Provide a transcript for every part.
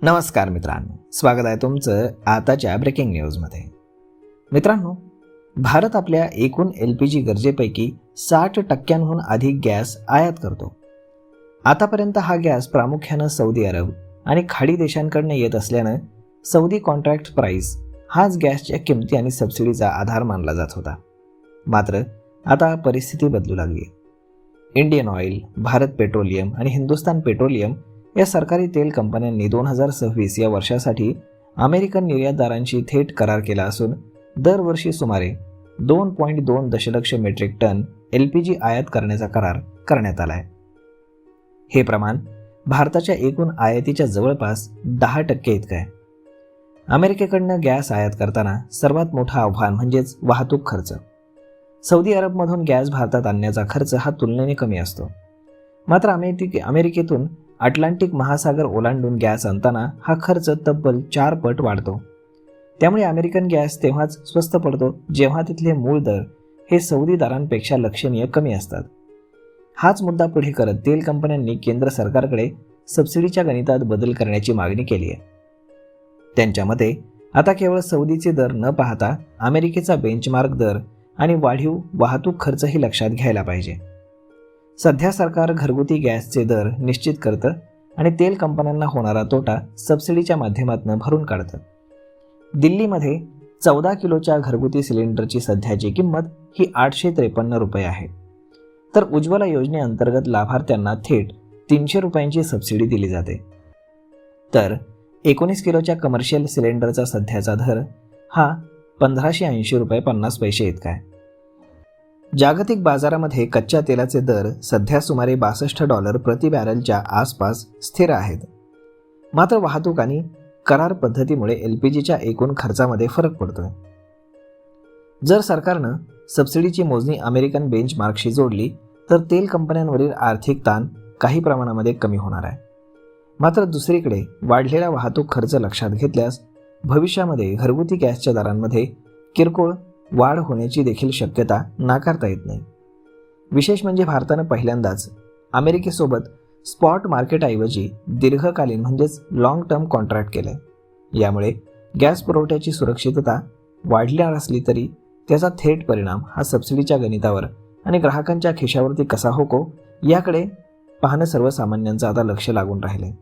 नमस्कार मित्रांनो, स्वागत आहे तुमचं आताच्या ब्रेकिंग न्यूजमध्ये. मित्रांनो, भारत आपल्या एकूण LPG गरजेपैकी 60% अधिक गॅस आयात करतो. आतापर्यंत हा गॅस प्रामुख्यानं सौदी अरब आणि खाडी देशांकडून येत असल्यानं सौदी कॉन्ट्रॅक्ट प्राइस हाच गॅसच्या किमती आणि सबसिडीचा आधार मानला जात होता. मात्र आता परिस्थिती बदलू लागली. इंडियन ऑइल, भारत पेट्रोलियम आणि हिंदुस्तान पेट्रोलियम या सरकारी तेल कंपन्यांनी 2026 या वर्षासाठी अमेरिकन निर्यातदारांशी थेट करार केला असून दरवर्षी सुमारे 2.2 दशलक्ष मेट्रिक टन LPG आयात करण्याचा करार करण्यात आला आहे. हे प्रमाण भारताच्या एकूण आयातीच्या जवळपास 10% इतकं आहे. अमेरिकेकडनं गॅस आयात करताना सर्वात मोठं आव्हान म्हणजेच वाहतूक खर्च. सौदी अरबमधून गॅस भारतात आणण्याचा खर्च हा तुलनेने कमी असतो. मात्र अमेरिकेतून अटलांटिक महासागर ओलांडून गॅस आणताना हा खर्च तब्बल 4 पट वाढतो. त्यामुळे अमेरिकन गॅस तेव्हाच स्वस्त पडतो जेव्हा तिथले मूळ दर हे सौदी दरांपेक्षा लक्षणीय कमी असतात. हाच मुद्दा पुढे करत तेल कंपन्यांनी केंद्र सरकारकडे सबसिडीच्या गणितात बदल करण्याची मागणी केली आहे. त्यांच्या मते आता केवळ सौदीचे दर न पाहता अमेरिकेचा बेंचमार्क दर आणि वाढीव वाहतूक खर्चही लक्षात घ्यायला पाहिजे. सध्या सरकार घरगुती गॅसचे दर निश्चित करतं आणि तेल कंपन्यांना होणारा तोटा सबसिडीच्या माध्यमातून भरून काढतं. दिल्लीमध्ये 14 किलोच्या घरगुती सिलेंडरची सध्याची किंमत ही 853 रुपये आहे. तर उज्ज्वला योजनेअंतर्गत लाभार्थ्यांना थेट 300 रुपयांची सबसिडी दिली जाते. तर 19 किलोच्या कमर्शियल सिलेंडरचा सध्याचा दर हा 1580 रुपये 50 पैसे इतका आहे. जागतिक बाजारामध्ये कच्च्या तेलाचे दर सध्या सुमारे $62 प्रति बॅरलच्या आसपास स्थिर आहेत. मात्र वाहतूक आणि करार पद्धतीमुळे LPGच्या एकूण खर्चामध्ये फरक पडतोय. जर सरकारनं सबसिडीची मोजणी अमेरिकन बेंचमार्कशी जोडली तर तेल कंपन्यांवरील आर्थिक ताण काही प्रमाणामध्ये कमी होणार आहे. मात्र दुसरीकडे वाढलेला वाहतूक खर्च लक्षात घेतल्यास भविष्यामध्ये घरगुती गॅसच्या दरांमध्ये किरकोळ वाढ होण्याची देखील शक्यता नाकारता येत नाही. विशेष म्हणजे भारतानं पहिल्यांदाच अमेरिकेसोबत स्पॉट मार्केटऐवजी दीर्घकालीन म्हणजेच लॉंग टर्म कॉन्ट्रॅक्ट केले. यामुळे गॅस पुरवठ्याची सुरक्षितता वाढणार असली तरी त्याचा थेट परिणाम हा सबसिडीच्या गणितावर आणि ग्राहकांच्या खिशावरती कसा होतो याकडे पाहणं सर्वसामान्यांचं आता लक्ष लागून राहिले.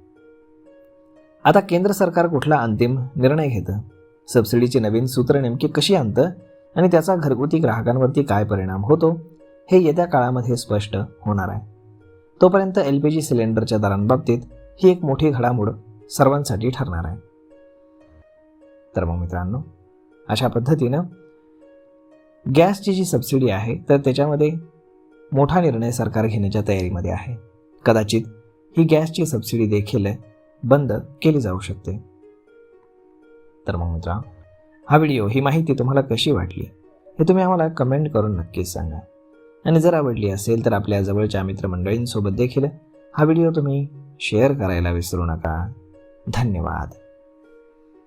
आता केंद्र सरकार कुठला अंतिम निर्णय घेतं, सबसिडीची नवीन सूत्र नेमकी कशी आणतं आणि त्याचा घरगुती ग्राहकांवरती काय परिणाम होतो हे येत्या काळामध्ये स्पष्ट होणार आहे. तोपर्यंत LPG सिलेंडरच्या दरांबाबतीत ही एक मोठी घडामोड सर्वांसाठी ठरणार आहे. तर मग मित्रांनो, अशा पद्धतीनं गॅसची जी सबसिडी आहे तर त्याच्यामध्ये मोठा निर्णय सरकार घेण्याच्या तयारीमध्ये आहे. कदाचित ही गॅसची सबसिडी देखील बंद केली जाऊ शकते. तर मग मित्रांनो, हा व्हिडिओ, ही माहिती तुम्हाला कशी वाटली हे तुम्ही आम्हाला कमेंट करून नक्कीच सांगा. आणि जर आवडली असेल तर आपल्या जवळच्या मित्रमंडळींसोबत देखील हा व्हिडिओ तुम्ही शेअर करायला विसरू नका. धन्यवाद.